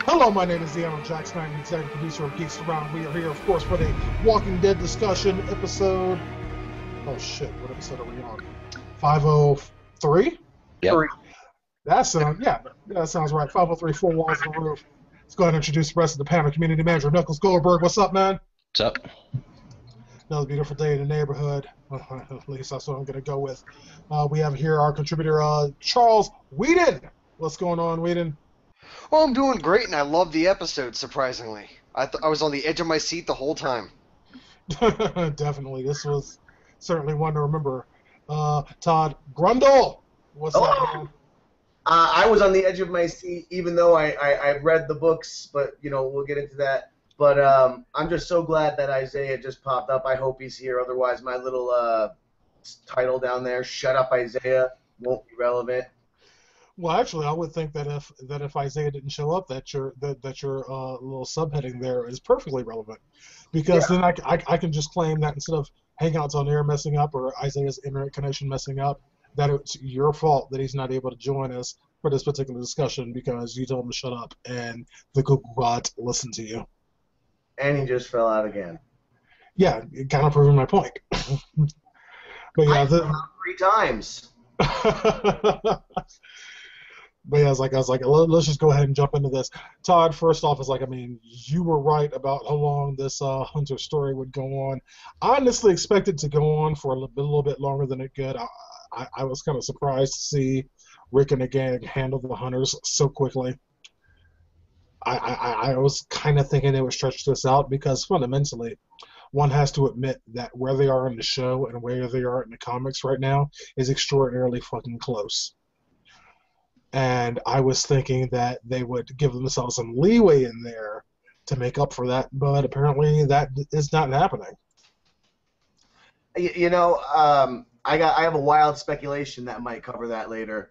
Hello, my name is Deanna Jack Stein, the executive producer of Geeks Around. We are here, of course, for the Walking Dead discussion episode. Oh shit, what episode are we on? 503? Yep. That sounds right. 503, Four Walls on the Roof. Let's go ahead and introduce the rest of the panel. Community manager Knuckles Goldberg. What's up, man? What's up? Another beautiful day in the neighborhood. At least that's what I'm going to go with. We have here our contributor, Charles Whedon. What's going on, Whedon? Well, I'm doing great, and I love the episode, surprisingly. I was on the edge of my seat the whole time. Definitely. This was certainly one to remember. Todd Grundle. What's up, man? I was on the edge of my seat, even though I read the books, but, we'll get into that. But I'm just so glad that Isaiah just popped up. I hope he's here. Otherwise, my little title down there, Shut Up, Isaiah, won't be relevant. Well, actually, I would think that if Isaiah didn't show up, that your little subheading there is perfectly relevant, because then I can just claim that instead of Hangouts on air messing up or Isaiah's internet connection messing up, that it's your fault that he's not able to join us for this particular discussion because you told him to shut up and the Google God listened to you. And he just fell out again. Yeah, kind of proving my point. But yeah, 3 times. But yeah, I was like, let's just go ahead and jump into this. Todd, first off, you were right about how long this Hunter story would go on. I honestly expected to go on for a little bit longer than it did. I was kind of surprised to see Rick and the gang handle the Hunters so quickly. I was kind of thinking they would stretch this out because fundamentally, one has to admit that where they are in the show and where they are in the comics right now is extraordinarily fucking close. And I was thinking that they would give themselves some leeway in there to make up for that, but apparently that is not happening. I have a wild speculation that might cover that later,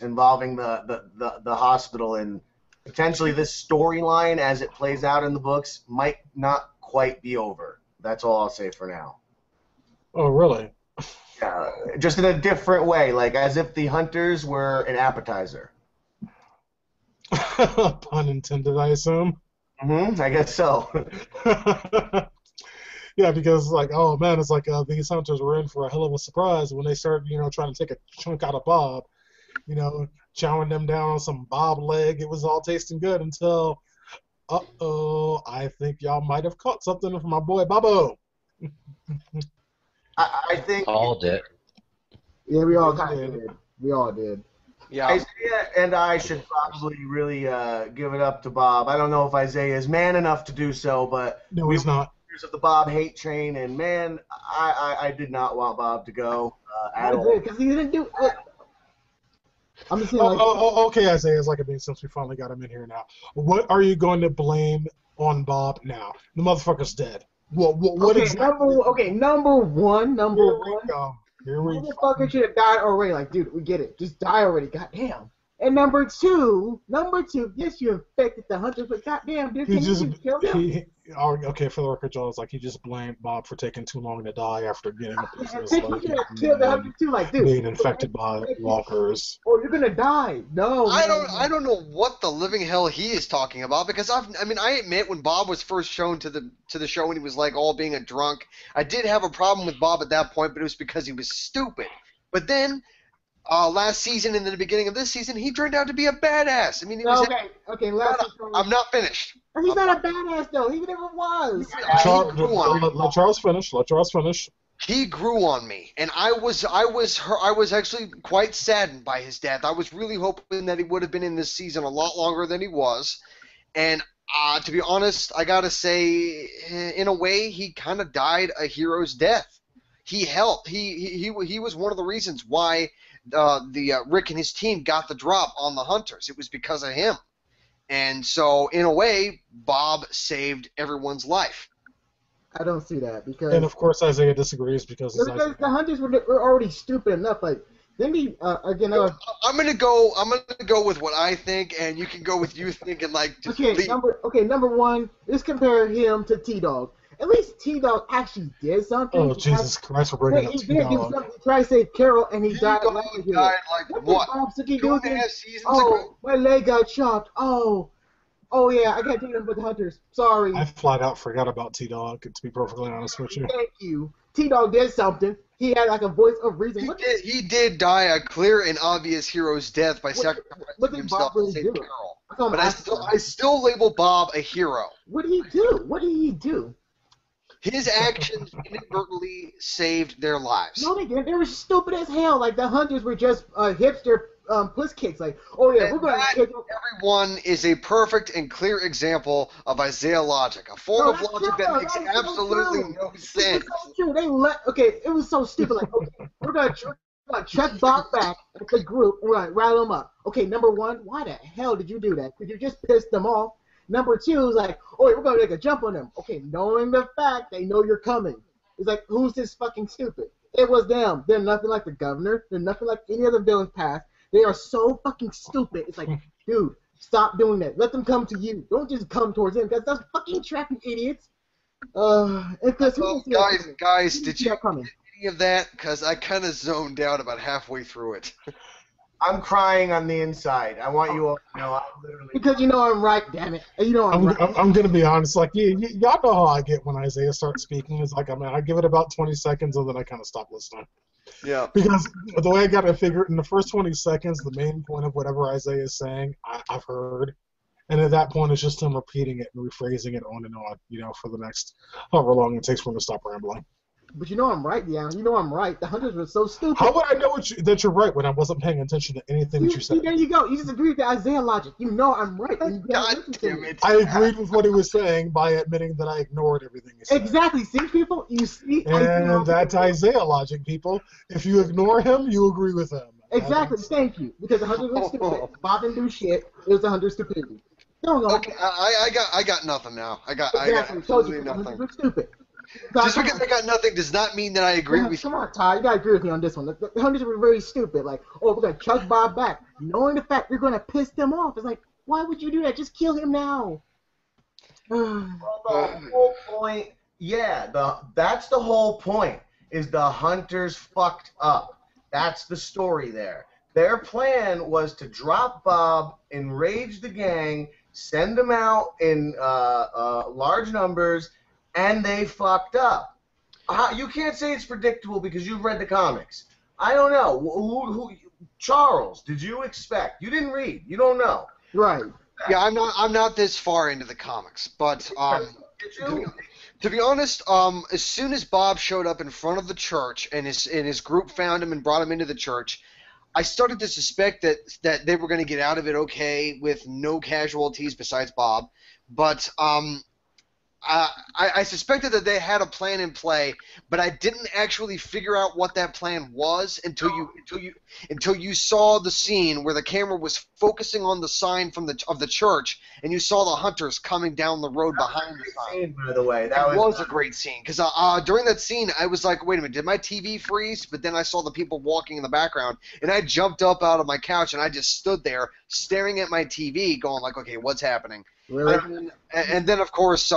involving the hospital, and potentially this storyline as it plays out in the books might not quite be over. That's all I'll say for now. Oh, really? Yeah, just in a different way, like as if the Hunters were an appetizer. Pun intended, I assume. I guess so. Yeah, because oh man, it's like these Hunters were in for a hell of a surprise when they started, trying to take a chunk out of Bob, chowing them down on some Bob leg. It was all tasting good until, I think y'all might have caught something from my boy Bobo. I think All did. Yeah, we all kind of did. We all did. Yeah. Isaiah and I should probably really give it up to Bob. I don't know if Isaiah is man enough to do so, but No, he's not. Of the Bob hate train, and man, I did not want Bob to go at all. Because he didn't do. I'm just saying. Okay, Isaiah. Since we finally got him in here now, what are you going to blame on Bob now? The motherfucker's dead. What exactly? Number one. Here we go. Motherfucker should have died already. Like, dude, we get it. Just die already. Goddamn. And number two, yes, you infected the Hunters, but goddamn, dude, can you just kill them? Okay, for the record, Joe, it's like he just blamed Bob for taking too long to die after getting a piece of his leg Kill the Hunters too, like, dude. Being infected by walkers. Oh, you're gonna die. No. I don't know what the living hell he is talking about, because I admit when Bob was first shown to the show when he was like all being a drunk, I did have a problem with Bob at that point, but it was because he was stupid. But then last season and in the beginning of this season, he turned out to be a badass. He was I'm not finished. He's not a badass though. He never was. Let Charles finish. He grew on me, and I was actually quite saddened by his death. I was really hoping that he would have been in this season a lot longer than he was, and to be honest, I gotta say, in a way, he kind of died a hero's death. He helped. He was one of the reasons why Rick and his team got the drop on the Hunters. It was because of him. And so, in a way, Bob saved everyone's life. I don't see that because. And of course, Isaiah disagrees because the Hunters were already stupid enough. Like, then he again. I'm gonna go with what I think, and you can go with you thinking like. Number one. Let's compare him to T-Dog. At least T-Dog actually did something. Oh, Jesus Christ, we're bringing up T-Dog. He tried to save Carol, and he died. Died like what? 2.5 seasons ago? My leg got chopped. Oh, Oh yeah, I got to take them with the Hunters. Sorry. I flat out forgot about T-Dog, to be perfectly honest with you. Thank you. T-Dog did something. He had like a voice of reason. He did die a clear and obvious hero's death by sacrificing himself to save Carol. But I still label Bob a hero. What did he do? What did he do? His actions inadvertently saved their lives. No, they didn't. They were stupid as hell. Like, the Hunters were just hipster puss kicks. Like, oh yeah, we're going to kick them. Everyone is a perfect and clear example of Isaiah logic. A form of logic that makes absolutely no sense. True. Okay, it was so stupid. Like, okay, we're going to check Bob back at the group. We're going to rattle them up. Okay, number one, why the hell did you do that? Because you just pissed them off. Number two is like, oh, we're going to make a jump on them. Okay, knowing the fact they know you're coming. It's like, who's this fucking stupid? It was them. They're nothing like the governor. They're nothing like any other villain's past. They are so fucking stupid. It's like, dude, stop doing that. Let them come to you. Don't just come towards them, because that's fucking trapping idiots. Guys, did you get any of that? Because I kind of zoned out about halfway through it. I'm crying on the inside. I want you all to know I'm literally... Because you know I'm right, damn it. You know I'm right. I'm going to be honest. Like, y'all know how I get when Isaiah starts speaking. It's like, I give it about 20 seconds, and then I kind of stop listening. Yeah. Because the way I got to figure it, in the first 20 seconds, the main point of whatever Isaiah is saying, I've heard. And at that point, it's just him repeating it and rephrasing it on and on, for the next however long it takes for him to stop rambling. But you know I'm right, yeah. You know I'm right. The Hunters were so stupid. How would I know that you're right when I wasn't paying attention to anything that you said? There you go. You just agreed with the Isaiah logic. You know I'm right. God damn it. I agreed with what he was saying by admitting that I ignored everything he said. Exactly. See, people? You see? And that's Isaiah logic, people. If you ignore him, you agree with him. Exactly. Thank you. Because the Hunters were stupid. Bob didn't do shit. It was the Hunters' stupidity. Okay, I got nothing now. I got absolutely nothing. The Hunters were stupid. Just because I got nothing does not mean that I agree with you. Come on, Ty. You gotta agree with me on this one. The Hunters were very stupid. Like, oh, we're gonna chuck Bob back, knowing the fact you're gonna piss them off. It's like, why would you do that? Just kill him now. Well, the whole point, that's the whole point. Is the Hunters fucked up? That's the story there. Their plan was to drop Bob, enrage the gang, send them out in large numbers. And they fucked up. You can't say it's predictable because you've read the comics. I don't know. Who Charles, did you expect? You didn't read. You don't know. Right. Yeah, I'm not this far into the comics, but to be honest, as soon as Bob showed up in front of the church and his group found him and brought him into the church, I started to suspect that they were going to get out of it okay with no casualties besides Bob, but I suspected that they had a plan in play, but I didn't actually figure out what that plan was until you saw the scene where the camera was focusing on the sign of the church, and you saw the Hunters coming down the road behind the sign. Scene, by the way, that was a great scene because during that scene I was like, wait a minute, did my TV freeze? But then I saw the people walking in the background, and I jumped up out of my couch and I just stood there staring at my TV, going like, okay, what's happening? Really? And then of course.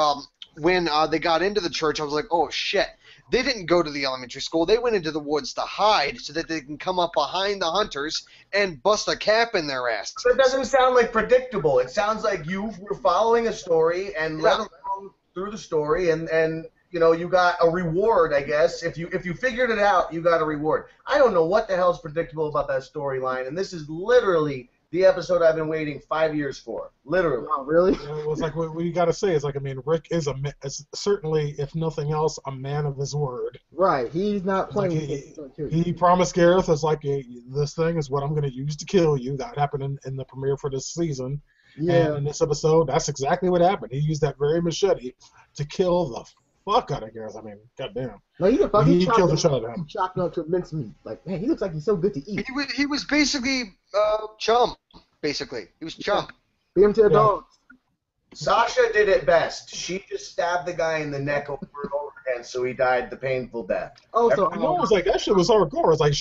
When they got into the church, I was like, oh, shit. They didn't go to the elementary school. They went into the woods to hide so that they can come up behind the Hunters and bust a cap in their ass. So it doesn't sound like predictable. It sounds like you were following a story and let along through the story, and you got a reward, I guess. If you figured it out, you got a reward. I don't know what the hell's predictable about that storyline, and this is literally the episode I've been waiting 5 years for. Literally. Oh, really? It's like what you got to say is like, Rick is certainly, if nothing else, a man of his word. Right. He's not playing. He promised Gareth as like, this thing is what I'm going to use to kill you. That happened in the premiere for this season. Yeah. And in this episode, that's exactly what happened. He used that very machete to kill the fuck out of Gareth. Goddamn. No, he killed the shit out of him. He chopped him up to mincemeat. Like, man, he looks like he's so good to eat. He was basically chum. Basically, he was chum. Beat him to the dogs. Sasha did it best. She just stabbed the guy in the neck over and over again, so he died the painful death. Oh, so it was like that shit was hardcore. It's like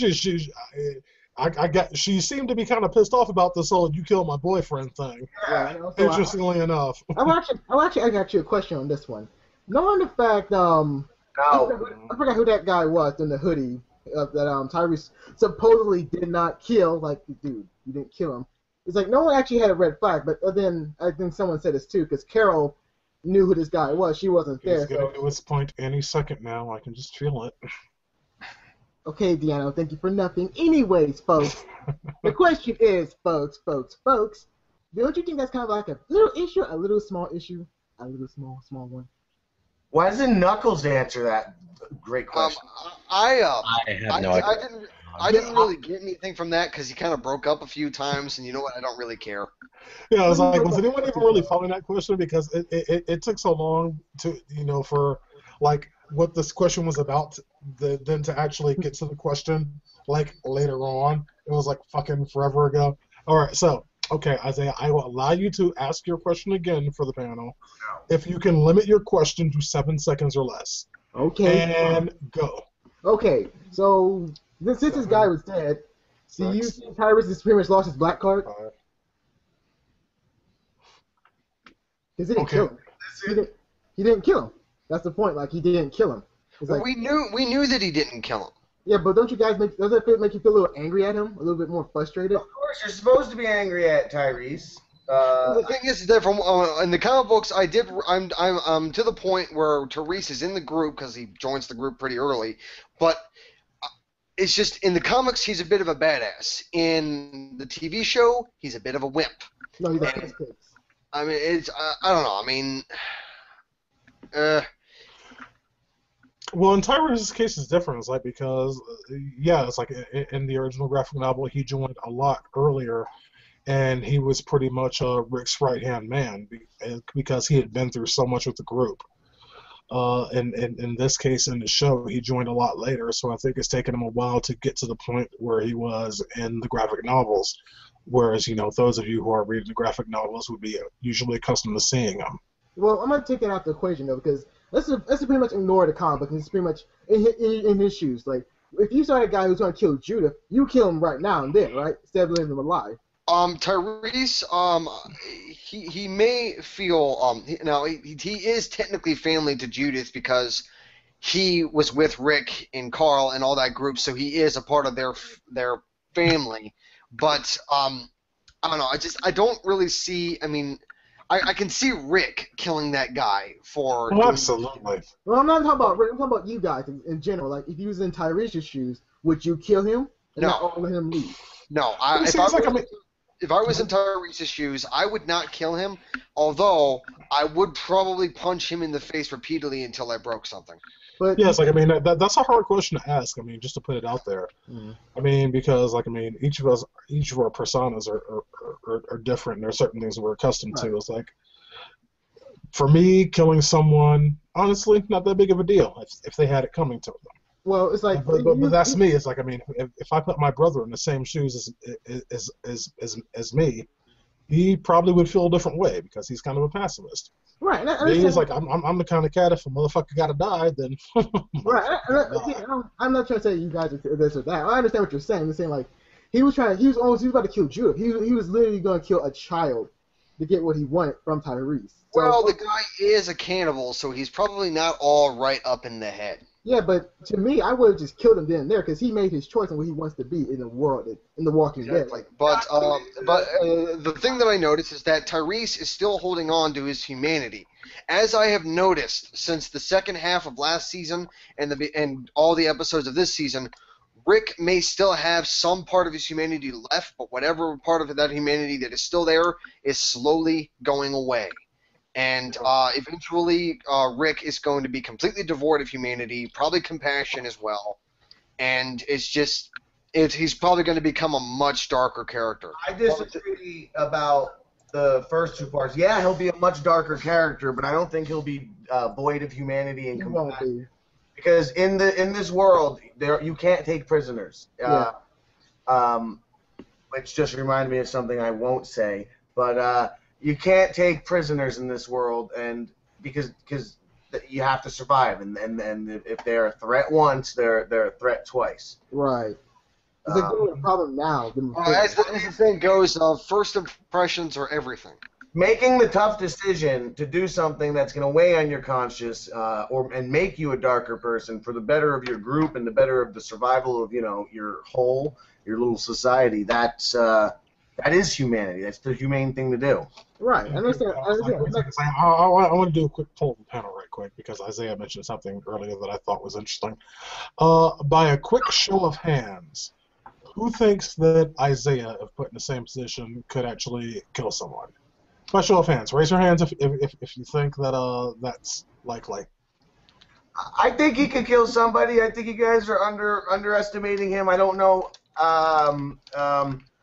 she seemed to be kind of pissed off about this whole "you killed my boyfriend" thing. Yeah, interestingly enough. I got you a question on this one. Knowing the fact, I forgot who that guy was in the hoodie that Tyrese supposedly did not kill. Like, dude, you didn't kill him. It's like no one actually had a red flag, but then I think someone said this too, because Carol knew who this guy was. She wasn't He's there. getting So. to his point any second now. I can just feel it. Okay, Deanna, thank you for nothing. Anyways, folks, the question is, folks, don't you think that's kind of like a little issue, a little small issue, a little small one? Why doesn't Knuckles answer that? Great question. I have no idea. I didn't really get anything from that because he kind of broke up a few times, and you know what? I don't really care. Yeah, I was like, was anyone even really following that question? Because it took so long to, for like what this question was about, then to actually get to the question, like later on. It was like fucking forever ago. All right, so, okay, Isaiah, I will allow you to ask your question again for the panel if you can limit your question to 7 seconds or less. Okay. And go. Okay, so since this guy was dead, do you think Tyrus has pretty much lost his black card? Because he didn't kill him. He didn't kill him. That's the point. Like he didn't kill him. Like, we knew that he didn't kill him. Yeah, but don't you guys doesn't it make you feel a little angry at him, a little bit more frustrated? Of course, you're supposed to be angry at Tyrese. The thing is that from in the comic books, I'm to the point where Tyrese is in the group because he joins the group pretty early, but it's just in the comics he's a bit of a badass. In the TV show, he's a bit of a wimp. No, he's a piss. I mean, it's I don't know. I mean, Well, in Tyrose's case, it's different. It's like because, yeah, it's like in the original graphic novel, he joined a lot earlier, and he was pretty much Rick's right-hand man because he had been through so much with the group. And in this case, in the show, he joined a lot later, so I think it's taken him a while to get to the point where he was in the graphic novels. Whereas, those of you who are reading the graphic novels would be usually accustomed to seeing them. Well, I'm going to take that out the equation, though, because let's pretty much ignore the comic book, and it's pretty much in his shoes. Like, if you saw a guy who's going to kill Judith, you kill him right now and then, right? Instead of leaving him alive. Tyrese, he may feel he is technically family to Judith because he was with Rick and Carl and all that group, so he is a part of their family. But I don't know. I don't really see. I mean, I can see Rick killing that guy for. Oh, absolutely. Well, I'm not talking about Rick. I'm talking about you guys in general. Like, if you was in Tyrese's shoes, would you kill him and not let him leave? No, if I was in Tyrese's shoes, I would not kill him, although I would probably punch him in the face repeatedly until I broke something. But yeah, it's like, I mean, that's a hard question to ask. I mean, just to put it out there. I mean, because, like, I mean, each of our personas are different, and there are certain things we're accustomed to. It's like, for me, killing someone, honestly, not that big of a deal if they had it coming to them. Well, it's like, but that's me. It's like, I mean, if I put my brother in the same shoes as me, he probably would feel a different way because he's kind of a pacifist. Right. He's like, I'm the kind of cat. If a motherfucker got to die, then. Right. I'm not trying to say you guys are this or that. I understand what you're saying. You're saying like he was about to kill Judith. He was literally going to kill a child to get what he wanted from Tyrese. So, well, the guy is a cannibal, so he's probably not all right up in the head. Yeah, but to me, I would have just killed him then and there because he made his choice on what he wants to be in the world, in the Walking Dead. Like, but the thing that I noticed is that Tyrese is still holding on to his humanity. As I have noticed since the second half of last season and all the episodes of this season, Rick may still have some part of his humanity left, but whatever part of that humanity that is still there is slowly going away. And eventually, Rick is going to be completely devoid of humanity, probably compassion as well. And he's probably going to become a much darker character. I disagree about the first two parts. Yeah, he'll be a much darker character, but I don't think he'll be void of humanity and compassion. Because in this world, you can't take prisoners. Which just reminded me of something I won't say, but. You can't take prisoners in this world, and because you have to survive, and if they're a threat once, they're a threat twice. Right. It's a problem now. As the saying goes, first impressions are everything. Making the tough decision to do something that's going to weigh on your conscience, and make you a darker person for the better of your group and the better of the survival of your little society. That's That is humanity. That's the humane thing to do. Right. I understand. I want to do a quick poll of the panel right quick because Isaiah mentioned something earlier that I thought was interesting. By a quick show of hands, who thinks that Isaiah, if put in the same position, could actually kill someone? By show of hands, raise your hands if you think that that's likely. I think he could kill somebody. I think you guys are underestimating him. I don't know.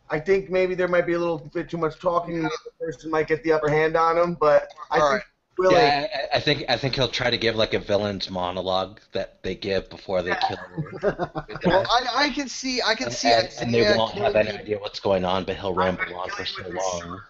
I think maybe there might be a little bit too much talking. The person might get the upper hand on him, but I think I think he'll try to give like a villain's monologue that they give before they kill him. Well, I can see. And they won't have any idea what's going on, but he'll ramble on for so long.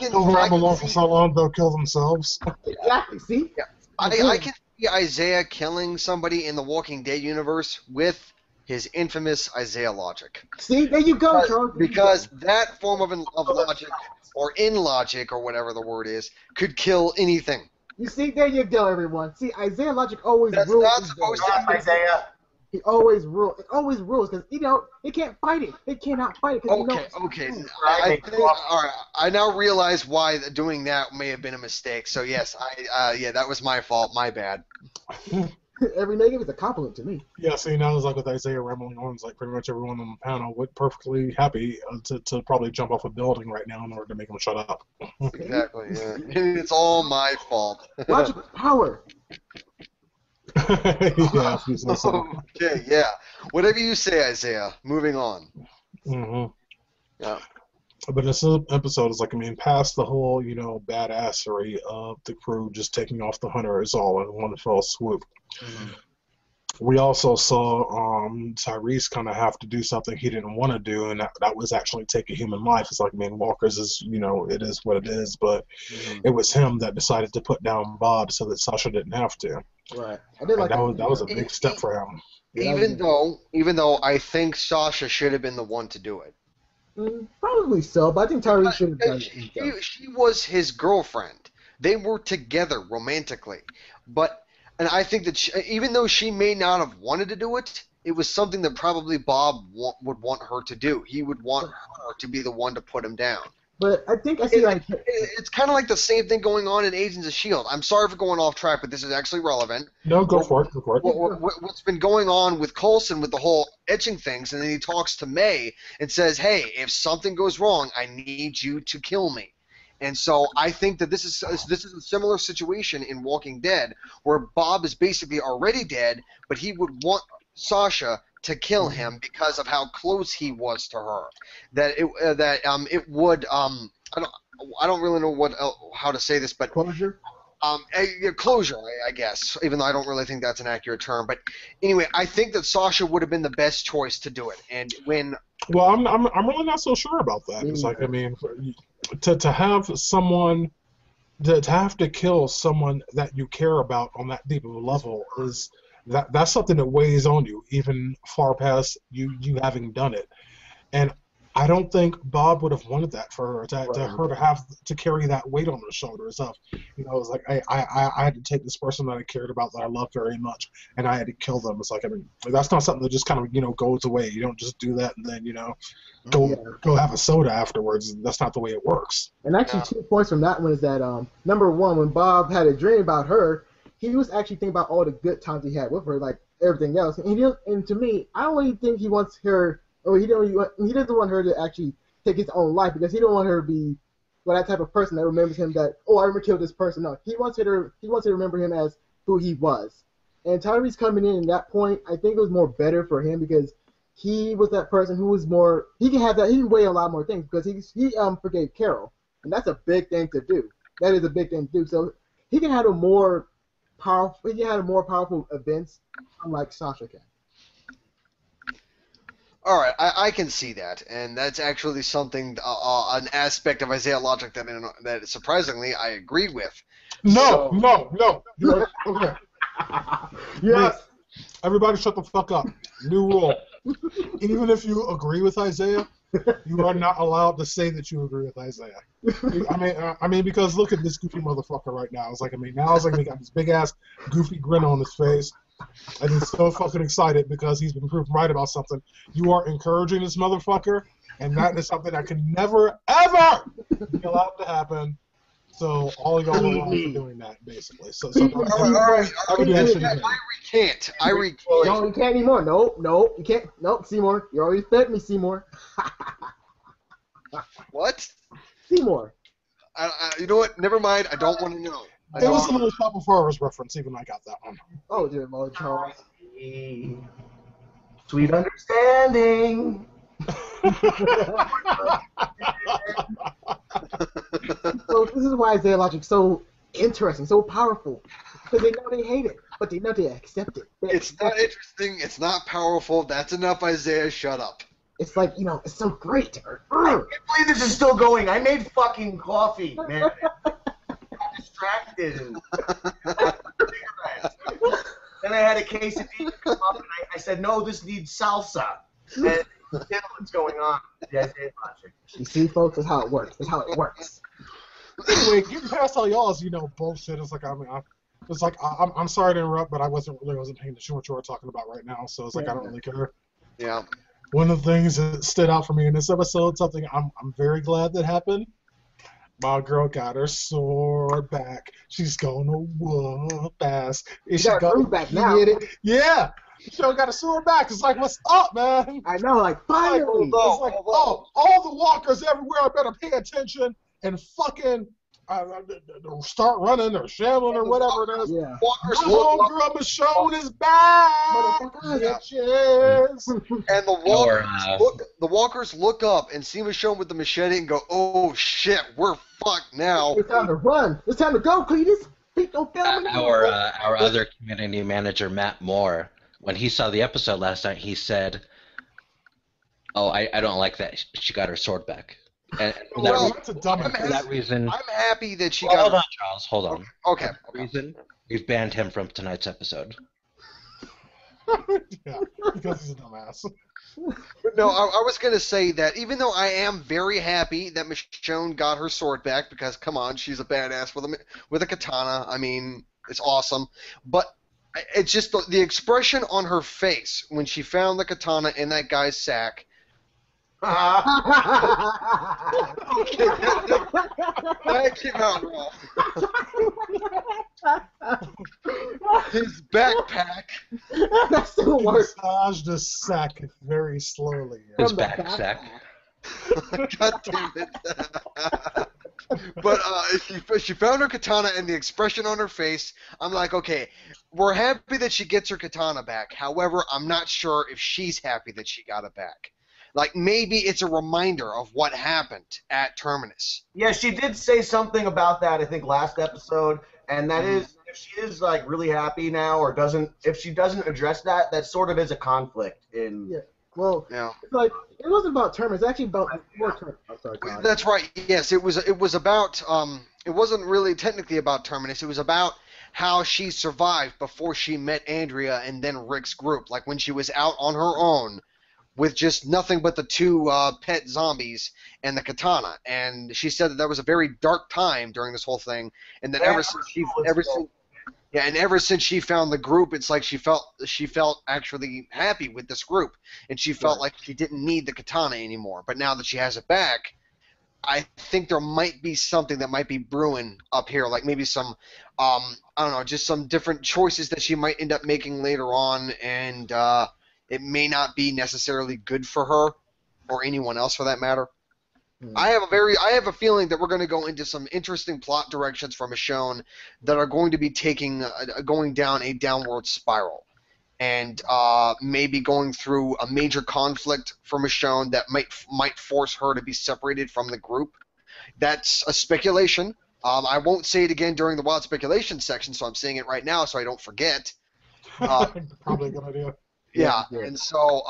He'll ramble on for so long they'll kill themselves. Exactly. See. Yeah. I can see Isaiah killing somebody in the Walking Dead universe with his infamous Isaiah logic. See, there you go, Charles. Because that form of logic, or in logic, or whatever the word is, could kill anything. You see, there you go, everyone. See, Isaiah logic always rules. That's not supposed to be Isaiah. He always rules. It always rules because they can't fight it. They cannot fight it. Okay. I think, all right. I now realize why doing that may have been a mistake. So yes, that was my fault. My bad. Every negative is a compliment to me. Yeah, see, now it's like with Isaiah rambling on, it's like pretty much everyone on the panel would perfectly happy to probably jump off a building right now in order to make him shut up. Exactly, yeah. It's all my fault. Logic is power. Yeah, if you say so. Okay, yeah. Whatever you say, Isaiah. Moving on. Mm-hmm. Yeah. But this episode is like, past the whole, badassery of the crew just taking off the hunters all in one fell swoop. Mm-hmm. We also saw Tyrese kind of have to do something he didn't want to do, and that was actually take a human life. It's like, Walker's is, it is what it is, but it was him that decided to put down Bob so that Sasha didn't have to. Right. I did like that was a big step for him. Even though I think Sasha should have been the one to do it. Probably so, but I think Tyrese should have done it. She was his girlfriend. They were together romantically. And I think that even though she may not have wanted to do it, it was something that probably Bob would want her to do. He would want her to be the one to put him down. But I think I see it's kind of like the same thing going on in Agents of S.H.I.E.L.D. I'm sorry for going off track, but this is actually relevant. No, go for it. What's been going on with Coulson with the whole etching things, and then he talks to May and says, hey, if something goes wrong, I need you to kill me. And so I think that this is a similar situation in Walking Dead, where Bob is basically already dead, but he would want Sasha to kill him because of how close he was to her. It would I don't really know how to say this, but closure. Closure, I guess, even though I don't really think that's an accurate term. But anyway, I think that Sasha would have been the best choice to do it. And when I'm really not so sure about that. It's like, to have someone to have to kill someone that you care about on that deep of a level is that's something that weighs on you, even far past you having done it. And I don't think Bob would have wanted that for her to have to carry that weight on her shoulders of, it's like I had to take this person that I cared about, that I loved very much, and I had to kill them. It's like, that's not something that just kind of goes away. You don't just do that and then go have a soda afterwards. That's not the way it works. And actually, 2 points from that one is that number one, when Bob had a dream about her, he was actually thinking about all the good times he had with her, like everything else. And to me, I don't really think he wants her. Or he doesn't want her to actually take his own life, because he don't want her to be that type of person that remembers him that, I ever killed this person. No, he wants to remember him as who he was. And Tyrese coming in at that point, I think it was more better for him, because he was that person who was more, he can weigh a lot more things, because he forgave Carol, and that's a big thing to do. That is a big thing to do. So he can handle more powerful events, unlike Sasha can. All right, I can see that, and that's actually something, an aspect of Isaiah logic that surprisingly I agree with. No. Okay. Yes. Everybody shut the fuck up. New rule. Even if you agree with Isaiah, you are not allowed to say that you agree with Isaiah. Because look at this goofy motherfucker right now. It's like, now it's like he got this big ass goofy grin on his face. And he's so fucking excited because he's been proven right about something. You are encouraging this motherfucker, and that is something that can never, ever be allowed to happen. So all of y'all are wrong for doing that, basically. So All right. I recant. No, you can't anymore. No, you can't. Nope, Seymour. You already fed me, Seymour. What? Seymour. You know what? Never mind. I don't want to know. It was a little Papa Forrest reference, even I got that one. Oh, dear Lord, Charles. Sweet understanding. So this is why Isaiah Logic's so interesting, so powerful. Because they know they hate it, but they know they accept it. It's not interesting. It's not powerful. That's enough, Isaiah. Shut up. It's like, it's so great. I can't believe this is still going. I made fucking coffee, man. I'm distracted. Then I had a quesadilla come up, and I said, no, this needs salsa. And what's going on? Yeah, logic. You see, folks, that's how it works. That's how it works. Anyway, getting past all y'all's, bullshit. It's like, I'm sorry to interrupt, but I wasn't paying attention to what you were talking about right now. So it's like, I don't really care. Yeah. One of the things that stood out for me in this episode, something I'm very glad that happened. My girl got her sword back. She's gonna whoop ass. She got her back now. Yeah. She got a sword back. It's like, what's up, man? I know, like, finally. It's like, all the walkers everywhere better pay attention and fucking start running or shambling or whatever it is. Yeah. Homegirl Michonne is back. Bitches. And the walkers look up and see Michonne with the machete and go, oh shit, we're fucked now. It's time to run. It's time to go, Cletus. Our other community manager, Matt Moore, when he saw the episode last night, he said, oh, I don't like that she got her sword back. And for that reason, I'm happy that she got. Hold on, Charles. Hold on. Okay. For that reason, we've banned him from tonight's episode. Yeah, because he's a dumbass. No, I was gonna say that even though I am very happy that Michonne got her sword back, because come on, she's a badass with a katana. I mean, it's awesome. But it's just the expression on her face when she found the katana in that guy's sack. That came out wrong. His backpack. That still works. Massaged the sack very slowly. His back sack. God damn it. But she found her katana and the expression on her face, I'm like, okay, we're happy that she gets her katana back. However, I'm not sure if she's happy that she got it back. Like, maybe it's a reminder of what happened at Terminus. Yeah, she did say something about that, I think, last episode, and that is, if she is, like, really happy now, or if she doesn't address that, that sort of is a conflict in... Yeah. Well, it's like, it wasn't about Terminus, it's actually about more Terminus. I'm sorry, God. That's right, yes, it was about, it wasn't really technically about Terminus, it was about how she survived before she met Andrea and then Rick's group, like when she was out on her own, with just nothing but the two pet zombies and the katana. And she said that was a very dark time during this whole thing, and that ever since she found the group, it's like she felt actually happy with this group, and she felt like she didn't need the katana anymore. But now that she has it back, I think there might be something that might be brewing up here, like maybe some, I don't know, just some different choices that she might end up making later on, and it may not be necessarily good for her or anyone else for that matter. I have a feeling that we're going to go into some interesting plot directions for Michonne that are going to be going down a downward spiral, and maybe going through a major conflict for Michonne that might force her to be separated from the group. That's a speculation. I won't say it again during the wild speculation section, so I'm saying it right now so I don't forget. Probably a good idea. Yeah, and so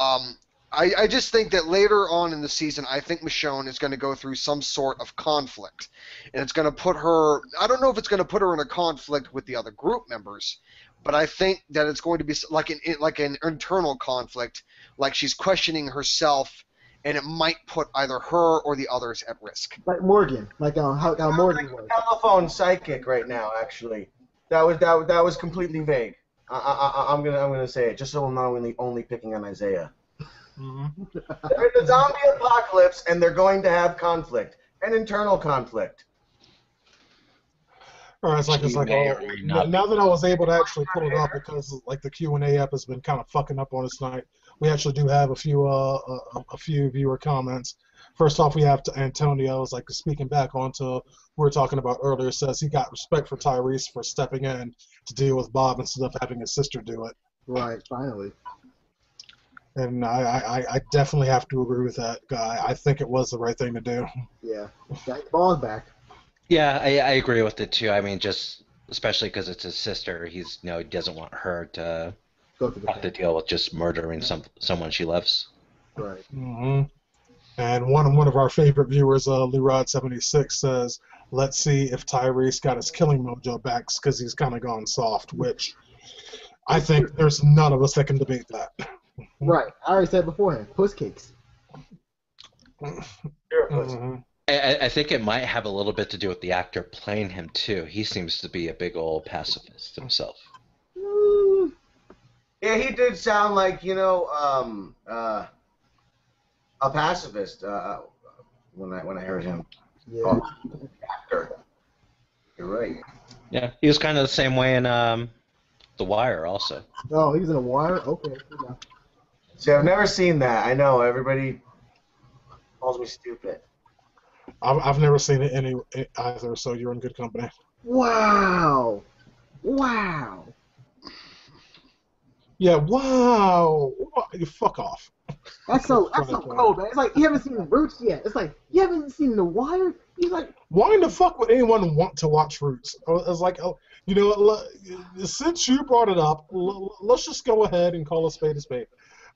I just think that later on in the season, I think Michonne is going to go through some sort of conflict, and it's going to put her. I don't know if it's going to put her in a conflict with the other group members, but I think that it's going to be like an internal conflict, like she's questioning herself, and it might put either her or the others at risk. Like Morgan, how Morgan was. Telephone psychic right now, actually. That was completely vague. I'm gonna say it just so I'm not only picking on Isaiah. Mm-hmm. They're in the zombie apocalypse, and they're going to have conflict, an internal conflict. All right, it's like now that I was able to actually pull it up because like the Q&A app has been kind of fucking up on us tonight. We actually do have a few viewer comments. First off, we have Antonio, is like speaking back onto what we were talking about earlier. Says he got respect for Tyrese for stepping in to deal with Bob instead of having his sister do it. Right, finally. And I definitely have to agree with that guy. I think it was the right thing to do. Yeah, got the balls back. Yeah, I agree with it too. I mean, just especially because it's his sister, he doesn't want her to have to deal with just murdering someone she loves. Right. Mm-hmm. And one of our favorite viewers, LeRod76, says, "Let's see if Tyrese got his killing mojo back because he's kind of gone soft." Which I think there's none of us that can debate that. Right. I already said beforehand. Puss cakes. Mm-hmm. I think it might have a little bit to do with the actor playing him too. He seems to be a big old pacifist himself. Yeah, he did sound like a pacifist when I heard him. Yeah. Actor. You're right. Yeah, he was kind of the same way in The Wire also. Oh, he's in The Wire? Okay. Yeah. See, I've never seen that. I know everybody calls me stupid. I've never seen it either, so you're in good company. Wow. Wow. Yeah, wow. You fuck off. That's so cold, man. It's like you haven't seen Roots yet. It's like you haven't seen The Wire. He's like, why in the fuck would anyone want to watch Roots? It's like, since you brought it up, let's just go ahead and call a spade a spade.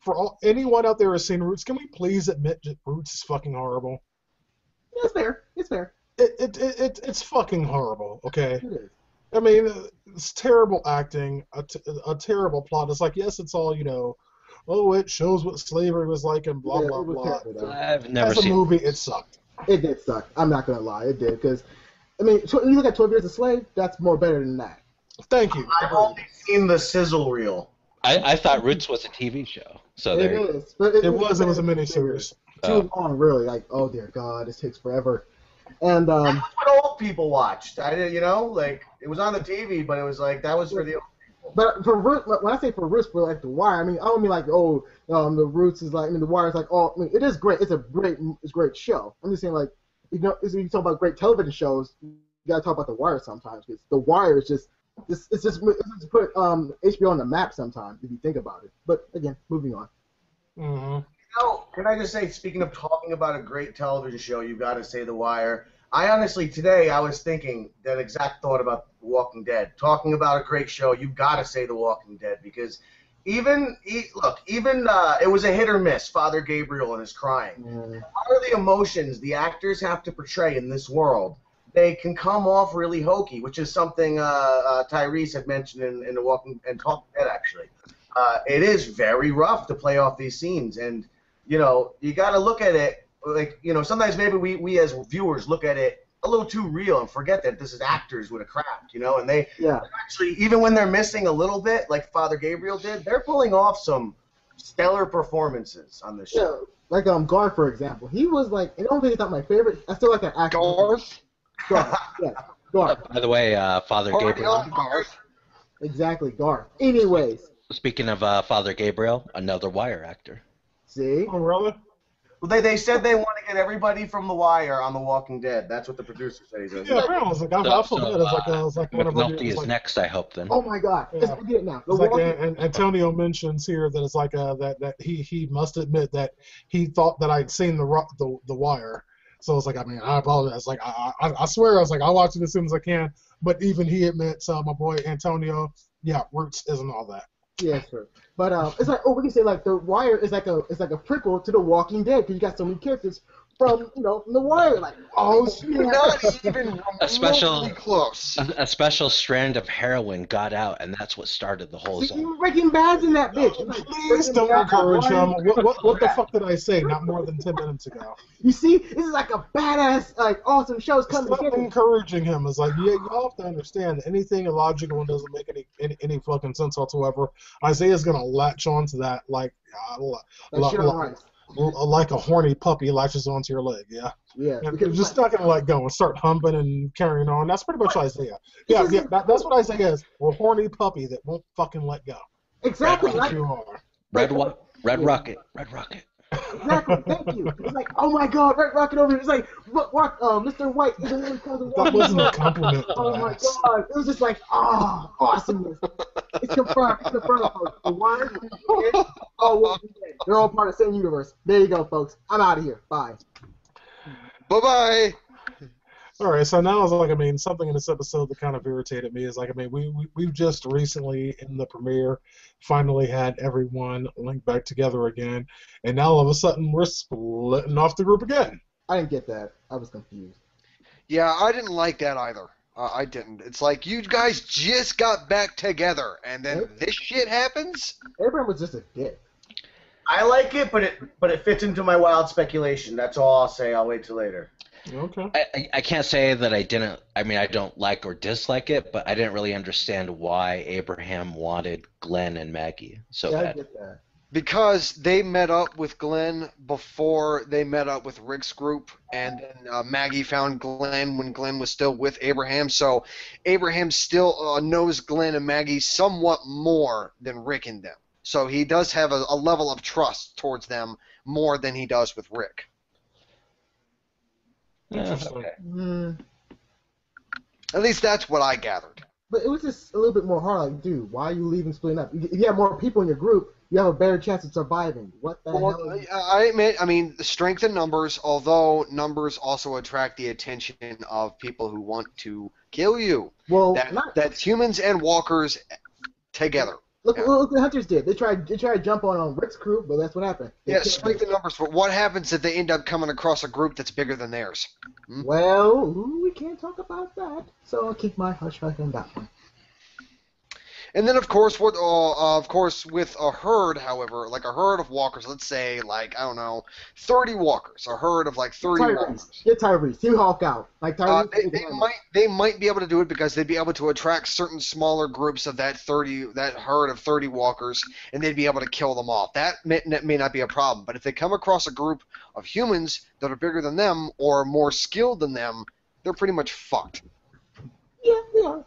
For anyone out there who has seen Roots, can we please admit that Roots is fucking horrible? Yeah, it's fair. It's fair. It's fucking horrible. Okay. It is. I mean, it's terrible acting, a terrible plot. It's like, yes, it's all, it shows what slavery was like and blah, blah, blah. I've never seen it. As a movie, it sucked. It did suck. I'm not going to lie. It did. Because, I mean, when you look at 12 Years a Slave, that's more better than that. Thank you. I've only seen the sizzle reel. I thought Roots was a TV show. So it is. But it was a miniseries. Too long, really. Like, oh, dear God, this takes forever. And that's what old people watched. Like it was on the TV, but it was like that was for the old people. But for Roots, when I say for Roots, for like The Wire, I mean I don't mean like the Roots is like The Wire is like it is great. It's a great show. I'm just saying like if you talk about great television shows, you gotta talk about The Wire sometimes because The Wire is just put HBO on the map sometimes if you think about it. But again, moving on. Mm-hmm. Can I just say, speaking of talking about a great television show, you got to say The Wire. I honestly, today, I was thinking that exact thought about The Walking Dead. Talking about a great show, you've got to say The Walking Dead because it was a hit or miss, Father Gabriel and his crying. What are the emotions the actors have to portray in this world? They can come off really hokey, which is something Tyrese had mentioned in The Walking and Talking Dead, actually. It is very rough to play off these scenes, and you got to look at it like, sometimes maybe we as viewers look at it a little too real and forget that this is actors with a craft, and they actually, even when they're missing a little bit, like Father Gabriel did, they're pulling off some stellar performances on this show. Yeah, like Garth, for example. He was like, I don't think he's not my favorite. I still like that actor. Garth? Yeah, Garth. By the way, Father Gabriel. Garth. Exactly, Garth. Anyways. Speaking of Father Gabriel, another Wire actor. See? Oh, really? Well, they said they want to get everybody from The Wire on The Walking Dead. That's what the producer said. He said. Yeah, apparently. I was like, I was like, McNulty is next, I hope, then. Oh, my God. Yeah. I get it now. It's like, and Antonio mentions here that it's like that he must admit that he thought that I'd seen the Wire. So it's like, I mean, I apologize. Like, I swear, I was like, I'll watch it as soon as I can. But even he admits, my boy Antonio, yeah, Roots isn't all that. Yeah, sure. But it's like, we can say like The Wire is like a prequel to The Walking Dead because you got so many characters from from The Wire. Like, oh shit. Not even remotely close. A special strand of heroin got out, and that's what started the whole zone. Even Breaking Bad's in that bitch. Please don't encourage him. What the fuck did I say not more than 10 minutes ago? You see, this is like a badass, like awesome show's coming Stop together. encouraging him. It's like, yeah, you have to understand that anything illogical and doesn't make any fucking sense whatsoever. Isaiah's gonna latch onto that like a horny puppy latches onto your leg. Yeah. Yeah. And you're just not gonna let go and start humping and carrying on. That's pretty much Isaiah. Yeah. That's what Isaiah is. A horny puppy that won't fucking let go. Exactly. That's what you are. Red Rocket. Exactly. Thank you. It's like, oh my God, Red Rocket over here. It's like, Mr. White is the one called That wasn't a compliment. Oh my God. It was just like, awesomeness. It's confirmed. It's confirmed, folks. The Wire, they're all part of the same universe. There you go, folks. I'm out of here. Bye. Bye-bye. All right, so now it's like, I mean, something in this episode that kind of irritated me is like, I mean, we've just recently in the premiere finally had everyone linked back together again, and now all of a sudden we're splitting off the group again. I didn't get that. I was confused. Yeah, I didn't like that either. I didn't. It's like, you guys just got back together, and then this shit happens? Abraham was just a dick. I like it, but it fits into my wild speculation. That's all I'll say. I'll wait till later. Okay. I can't say that I didn't. I mean, I don't like or dislike it, but I didn't really understand why Abraham wanted Glenn and Maggie so bad. I get that. Because they met up with Glenn before they met up with Rick's group, and then Maggie found Glenn when Glenn was still with Abraham. So Abraham still knows Glenn and Maggie somewhat more than Rick and them. So he does have a level of trust towards them more than he does with Rick. Okay. At least that's what I gathered. But it was just a little bit more hard. Like, dude, why are you leaving, splitting up? If you have more people in your group, you have a better chance of surviving. What the hell? I mean, the strength in numbers, although numbers also attract the attention of people who want to kill you. Well, that's humans and walkers together. Look what the Hunters did. They tried to jump on Rick's group, but that's what happened. Strength in numbers, but what happens if they end up coming across a group that's bigger than theirs? Well, we can't talk about that, so I'll keep my hush-hush on that one. And then, of course, with a herd, however, like a herd of walkers, let's say, like, I don't know, 30 walkers, a herd of like 30 walkers. Get Tyrese. Team Hawk out. Like Tyrese. They might be able to do it because they'd be able to attract certain smaller groups of that herd of 30 walkers, and they'd be able to kill them off. That may not be a problem. But if they come across a group of humans that are bigger than them or more skilled than them, they're pretty much fucked. Yeah, they are.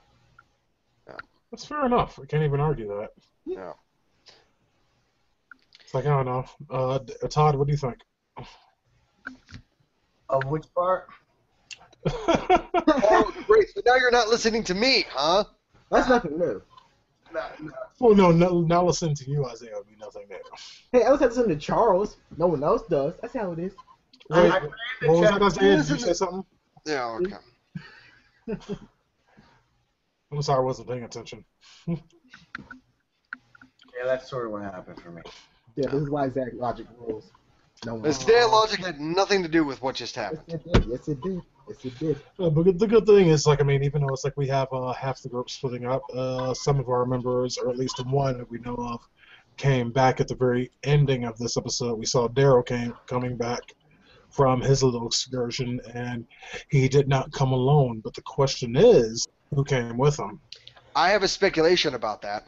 That's fair enough. We can't even argue that. Yeah. It's like, I don't know. Todd, what do you think? Of which part? Oh, great. So now you're not listening to me, huh? That's nothing new. Well, no, now listening to you, Isaiah, would be nothing new. Hey, I was listening to Charles. No one else does. That's how it is. Wait, what was that, Isaiah? Did you say something? Yeah, okay. I'm sorry, I wasn't paying attention. Yeah, that's sort of what happened for me. Yeah, this is why Zach logic rules. No one. This day logic had nothing to do with what just happened. Yes, it did. Yes, it did. But the good thing is, like, I mean, even though it's like we have half the group splitting up, some of our members, or at least one that we know of, came back at the very ending of this episode. We saw Daryl coming back from his little excursion, and he did not come alone. But the question is, who came with him? I have a speculation about that.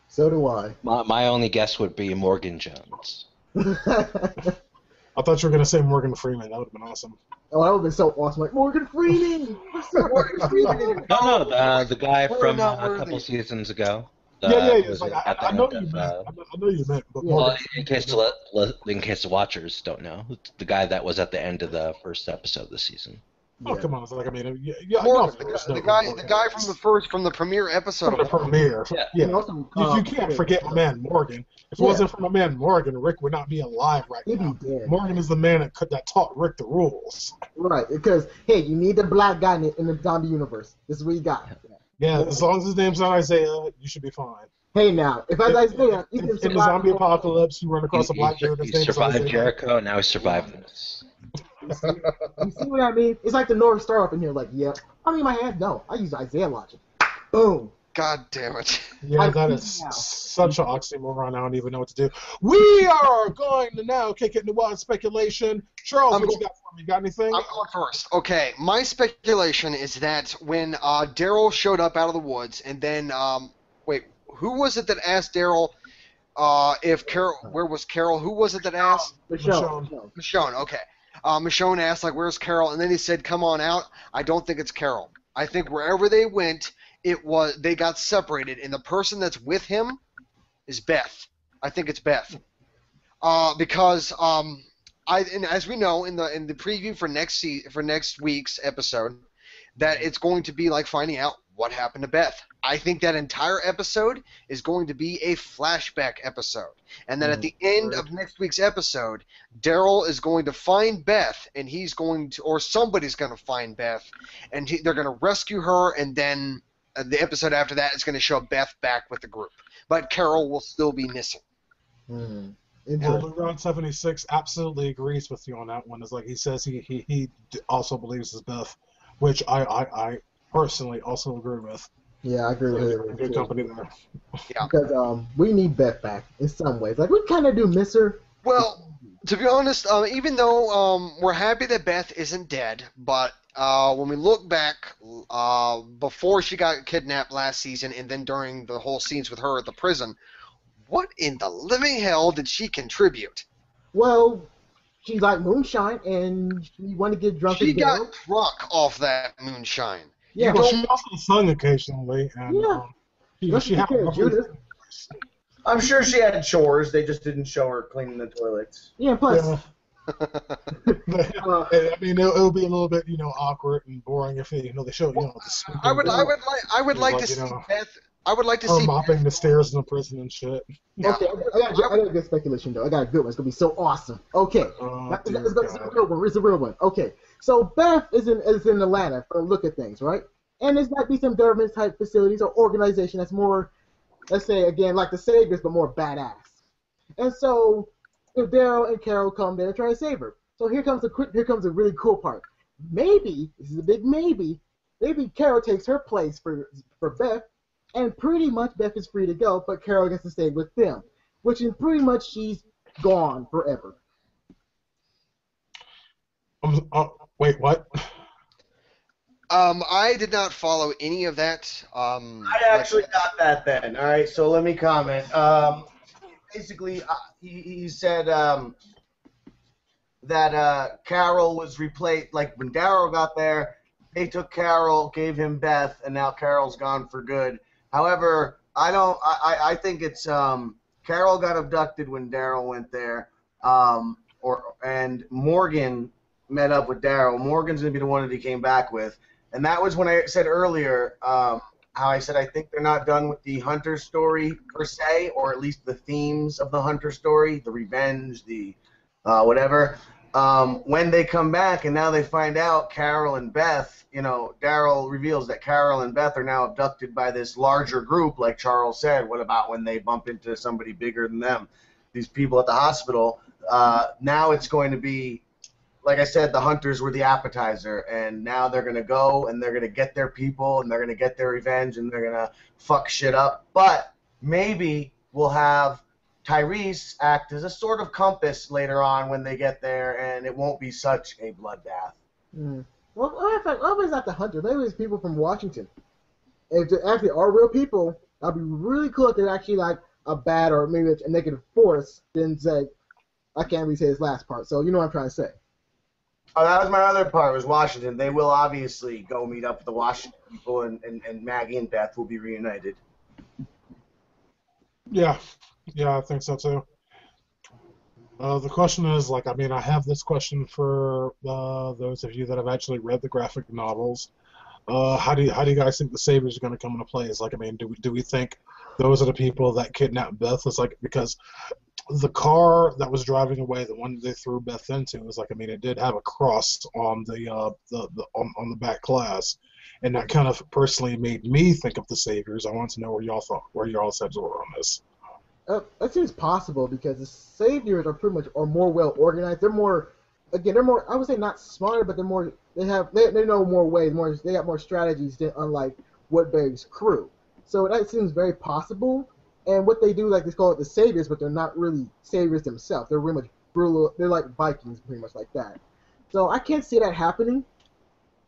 So do I. My only guess would be Morgan Jones. I thought you were going to say Morgan Freeman. That would have been awesome. Oh, that would have been so awesome. Like, Morgan Freeman! Morgan Freeman! No, the guy from a couple seasons ago. Yeah. Like, I know you meant. But well, in case the watchers don't know, the guy that was at the end of the first episode of the season. Oh, come on! It's like, I mean, Morgan, the guy from the premiere episode. From the premiere. Yeah. You can't forget my man Morgan. If it wasn't for my man Morgan, Rick would not be alive right now. Morgan is the man that taught Rick the rules. Right, because hey, you need the black guy in the zombie universe. This is what you got. Yeah, as long as his name's not Isaiah, you should be fine. Hey, now, if that's Isaiah, you can in the zombie apocalypse, you run across a black dude. He survived Jericho, and now he survived this. You see what I mean? It's like the North Star up in here. Like, yep. I mean, my head. No, I use Isaiah logic. Boom. God damn it. Yeah, that is such an oxymoron. I don't even know what to do. We are going to now kick it into wild speculation. Charles, what you got for me? Got anything? I'm going first. Okay, my speculation is that when Daryl showed up out of the woods, and then wait, who was it that asked Daryl if Carol? Where was Carol? Who was it that asked? Michonne. Okay. Michonne asked like, "Where's Carol?" And then he said, "Come on out." I don't think it's Carol. I think wherever they went, they got separated, and the person that's with him is Beth. I think it's Beth, because and as we know in the preview for next week's episode, that it's going to be like finding out what happened to Beth. I think that entire episode is going to be a flashback episode, and that at the end of next week's episode, Daryl is going to find Beth, and he's going to, or somebody's going to find Beth, and they're going to rescue her, and then the episode after that is going to show Beth back with the group, but Carol will still be missing. Ron 76 absolutely agrees with you on that one. It's like he says he also believes it's Beth, which I personally also agree with. Yeah, I agree with you. Good company there. Yeah. Because we need Beth back in some ways. Like, we kind of do miss her. Well, to be honest, even though we're happy that Beth isn't dead, but when we look back before she got kidnapped last season and then during the whole scenes with her at the prison, what in the living hell did she contribute? Well, she liked moonshine, and she wanted to get drunk. She got drunk off that moonshine. Yeah, well, she also sung occasionally. And, yeah. She had I'm sure she had chores. They just didn't show her cleaning the toilets. Yeah, plus. Yeah. I mean, it would be a little bit, awkward and boring if they showed, the I would like to see Beth. I would like to see mopping the stairs in the prison and shit. Yeah. Okay, I got a good speculation though. I got a good one. It's gonna be so awesome. Okay, it's a real one. It's a real one. Okay, so Beth is in Atlanta for a look at things, right? And this might be some government type facilities or organization that's more, let's say again, like the Saviors, but more badass. And so, if Daryl and Carol come there trying to save her, so here comes a really cool part. Maybe this is a big maybe. Maybe Carol takes her place for Beth. And pretty much Beth is free to go, but Carol gets to stay with them, which is pretty much she's gone forever. Wait, what? I did not follow any of that. I actually got that then. All right, so let me comment. Basically, he said that Carol was replaced. Like when Daryl got there, they took Carol, gave him Beth, and now Carol's gone for good. However, I think it's Carol got abducted when Daryl went there, and Morgan met up with Daryl. Morgan's gonna be the one that he came back with, and that was when I said earlier how I said I think they're not done with the Hunter story per se, or at least the themes of the Hunter story, the revenge, the whatever. When they come back and now they find out Carol and Beth, Daryl reveals that Carol and Beth are now abducted by this larger group, like Charles said. What about when they bump into somebody bigger than them? These people at the hospital. Now it's going to be, like I said, the Hunters were the appetizer, and now they're going to go and they're going to get their people and they're going to get their revenge and they're going to fuck shit up. But maybe we'll have Tyrese act as a sort of compass later on when they get there, and it won't be such a bloodbath. Well, in fact, maybe it's not the Hunter. Maybe it's people from Washington. If they actually are real people, that'd be really cool if they're actually like a bad or maybe a negative force. Then say, I can't really say his last part. So you know what I'm trying to say. Oh, that was my other part. Was Washington? They will obviously go meet up with the Washington people, and Maggie and Beth will be reunited. Yeah, I think so too. The question is, I have this question for those of you that have actually read the graphic novels. How do you guys think the Saviors are going to come into play? Do we think those are the people that kidnapped Beth? It's because the car that was driving away, the one they threw Beth into, it did have a cross on the on the back glass, and that kind of personally made me think of the Saviors. I want to know where y'all's heads were on this. That seems possible because the Saviors are pretty much more well organized. They're more again, they're more. I would say not smarter, but they're more. They know more ways. They got more strategies than unlike Woodbury's crew. So that seems very possible. And what they do, like they call it the saviors, but they're not really saviors themselves. They're really much brutal. They're like Vikings, pretty much like that. So I can't see that happening.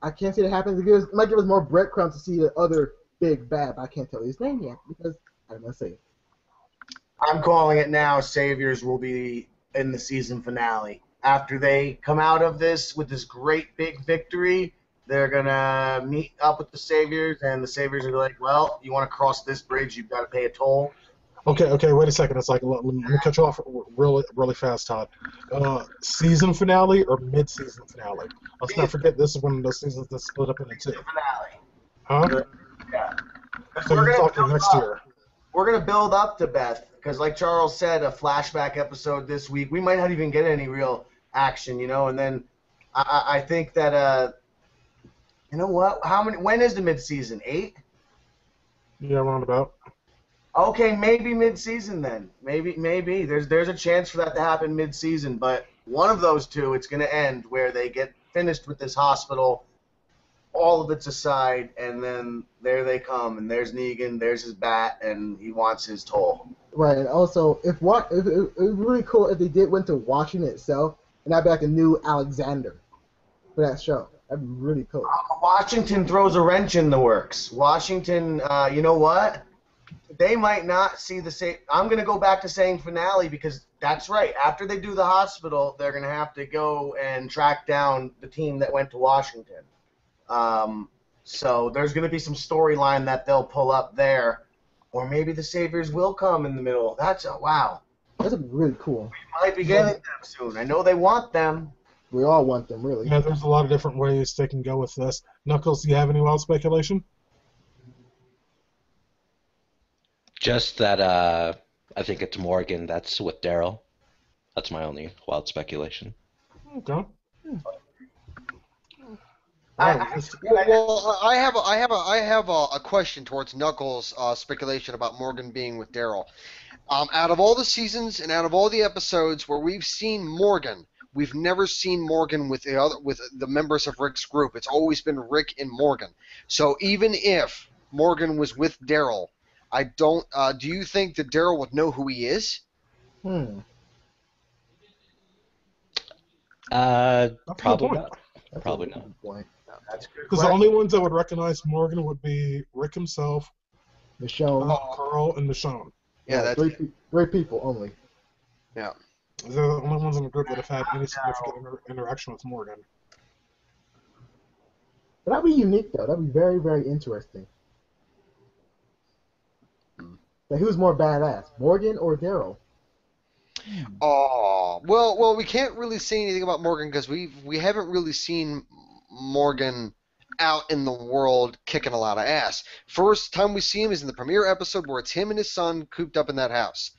I can't see that happening. It might give us more breadcrumbs to see the other big bad, but I can't tell you his name yet because I'm gonna say it. I'm calling it now. Saviors will be in the season finale. After they come out of this with this great big victory, they're going to meet up with the Saviors, and the Saviors are like, well, you want to cross this bridge, you've got to pay a toll. Okay, wait a second. It's like, let me cut you off really fast, Todd. Season finale or mid-season finale? Let's not forget this is one of those seasons that's split up into two. Finale. Huh? Yeah. So you're talking next year. We're going to build up to Beth, because like Charles said, a flashback episode this week. We might not even get any real action, and then I think that, you know what? When is the mid-season? 8? Yeah, roundabout. Okay, maybe mid-season then. Maybe. There's a chance for that to happen mid-season, but one of those two, it's going to end where they get finished with this hospital, all of it's aside, and then there they come, and there's Negan, there's his bat, and he wants his toll. Right, and also, it would be really cool if they went to Washington itself, and that'd be like a new Alexander for that show. That'd be really cool. Washington throws a wrench in the works. Washington, you know what? They might not see the same. I'm going to go back to saying finale because that's right. After they do the hospital, they're going to have to go and track down the team that went to Washington. So there's going to be some storyline that they'll pull up there. Or maybe the Saviors will come in the middle. Wow. That's really cool. We might be getting them soon. I know they want them. We all want them, really. Yeah, there's a lot of different ways they can go with this. Knuckles, do you have any wild speculation? Just that I think it's Morgan that's with Daryl. That's my only wild speculation. Okay. Well, I have a question towards Knuckles' speculation about Morgan being with Daryl. Out of all the seasons and out of all the episodes where we've seen Morgan, we've never seen Morgan with the members of Rick's group. It's always been Rick and Morgan. So even if Morgan was with Daryl, I don't. Do you think that Daryl would know who he is? Probably not. Probably not. Because the only ones that would recognize Morgan would be Rick himself, Michonne, Carl, and Michonne. Yeah, that's three people only. Yeah. They're the only ones in the group that have had any significant interaction with Morgan. But that'd be unique, though. That'd be very, very interesting. Like, who's more badass, Morgan or Daryl? Oh, well, we can't really say anything about Morgan because we haven't really seen Morgan out in the world kicking a lot of ass. First time we see him is in the premiere episode where it's him and his son cooped up in that house.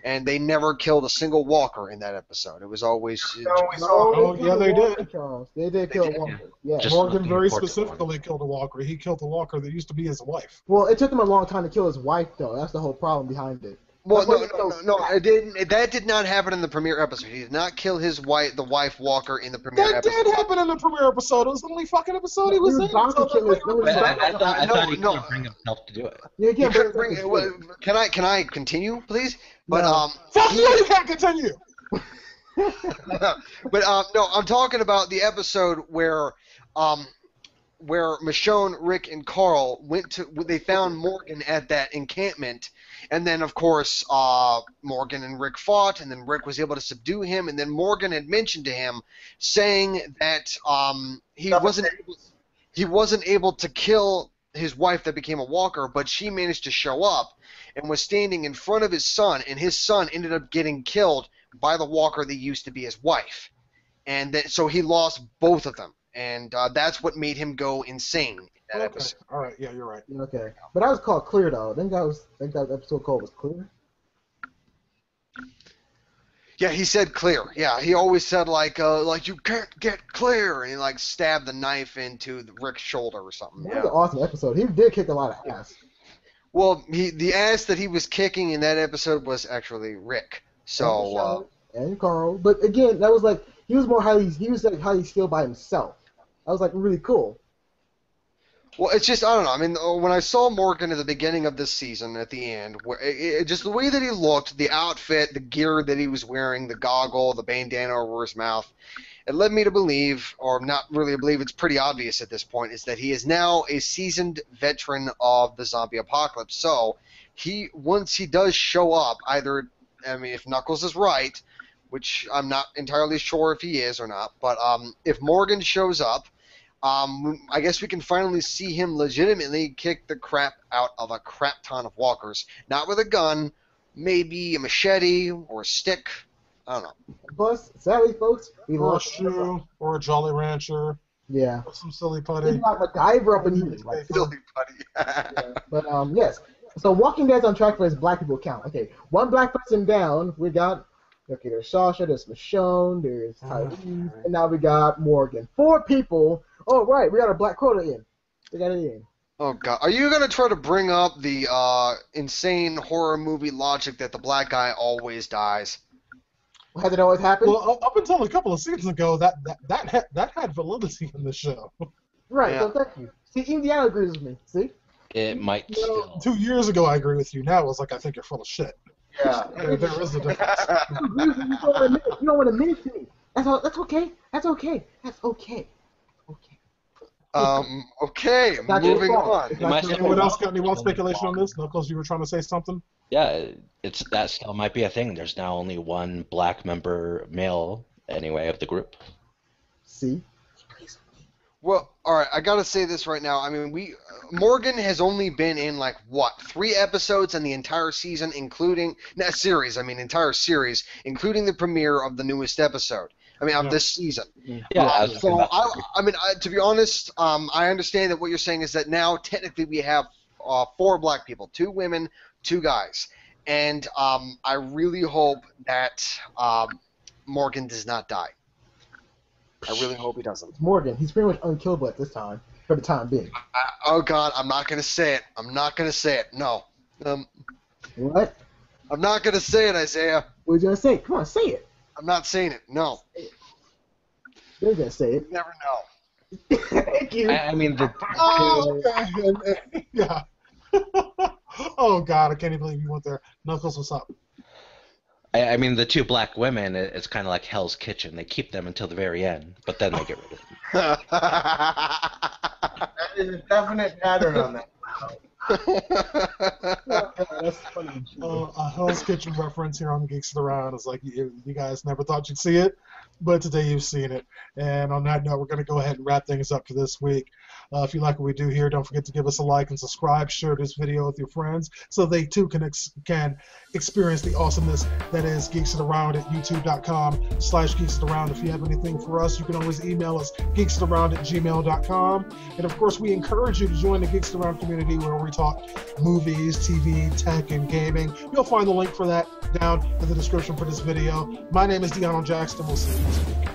And they never killed a single walker in that episode. It was always... yeah, they did. Charles. They did kill a walker. Yeah. Morgan very specifically killed a walker. He killed a walker that used to be his wife. Well, it took him a long time to kill his wife, though. That's the whole problem behind it. Well, no, it didn't. That did not happen in the premiere episode. He did not kill his wife, the wife Walker, in the premiere episode. That did happen in the premiere episode. It was the only fucking episode he was in. I thought he couldn't bring himself to do it. Yeah, he couldn't bring it. Can I continue, please? But fuck you can't continue. But no, I'm talking about the episode where Michonne, Rick, and Carl they found Morgan at that encampment, and then of course Morgan and Rick fought, and then Rick was able to subdue him, and then Morgan had mentioned to him saying that he wasn't able to kill his wife that became a walker, but she managed to show up and was standing in front of his son, and his son ended up getting killed by the walker that used to be his wife, and so he lost both of them. And that's what made him go insane in that episode. All right, yeah, you're right. Okay, but that was called Clear, though. I think that episode called was Clear. Yeah, he said clear. Yeah, he always said like you can't get clear, and he like stabbed the knife into Rick's shoulder or something. That was an awesome episode. He did kick a lot of ass. Well, the ass that he was kicking in that episode was actually Rick. So and Carl, but again, that was like he was like highly skilled by himself. That was like really cool. Well, it's just, I don't know. I mean, when I saw Morgan at the beginning of this season, at the end, where just the way that he looked, the outfit, the gear that he was wearing, the goggle, the bandana over his mouth, it led me to believe, or not really believe, it's pretty obvious at this point, is that he is now a seasoned veteran of the zombie apocalypse. So, once he does show up, either, I mean, if Knuckles is right, which I'm not entirely sure if he is or not, but if Morgan shows up, I guess we can finally see him legitimately kick the crap out of a crap ton of walkers. Not with a gun, maybe a machete or a stick. I don't know. Plus, sadly, folks, we Or a lost shoe, or a Jolly Rancher, Yeah. or some silly putty. It's like MacGyver up in here. Like, Silly buddy. yeah. But yes. So Walking Dead's on track for his black people count. Okay, one black person down. We got there's Sasha, there's Michonne, there's Tyrese, and now we got Morgan. 4 people. Oh right, we got our black quota in. We got it in. Oh god, are you gonna try to bring up the insane horror movie logic that the black guy always dies? Has it always happened? Well, up until a couple of seasons ago, that had validity in the show. Right. Yeah. So thank you. See, Indiana agrees with me. See. It might still. 2 years ago, I agree with you. Now it's like I think you're full of shit. Yeah. There is a difference. You don't want to admit it to me. That's okay. That's okay. That's okay. Okay. Okay, Not your moving fault. on. Anyone else got any wild speculation on this? Knuckles, you were trying to say something? Yeah, that still might be a thing. There's now only one black member, male anyway, of the group. See. Well, all right, I gotta say this right now. I mean, Morgan has only been in like what 3 episodes in the entire season, including entire series, including the premiere of the newest episode. I mean, of this season. Yeah. To be honest, I understand that what you're saying is that now technically we have 4 black people, 2 women, 2 guys, and I really hope that Morgan does not die. I really hope he doesn't. It's Morgan. He's pretty much unkillable at this time, for the time being. Oh God, I'm not gonna say it. I'm not gonna say it. No. What? I'm not gonna say it, Isaiah. What are you gonna say? Come on, say it. I'm not saying it. No. You're gonna say it. You never know. Thank you. I mean, Yeah. Oh God, I can't even believe you went there. Knuckles, what's up? I mean, the 2 black women, it's kind of like Hell's Kitchen. They keep them until the very end, but then they get rid of them. That is a definite pattern on that. That's funny. A Hell's Kitchen reference here on Geeks Around. It's like you guys never thought you'd see it, but today you've seen it. And on that note, we're going to go ahead and wrap things up for this week. If you like what we do here, don't forget to give us a like and subscribe. Share this video with your friends so they too can experience the awesomeness that is Geeks Around at youtube.com/geeksaround. If you have anything for us, you can always email us geeksaround@gmail.com. And of course, we encourage you to join the Geeks Around community where we talk movies, TV, tech, and gaming. You'll find the link for that down in the description for this video. My name is Deanna Jackson. We'll see you next week.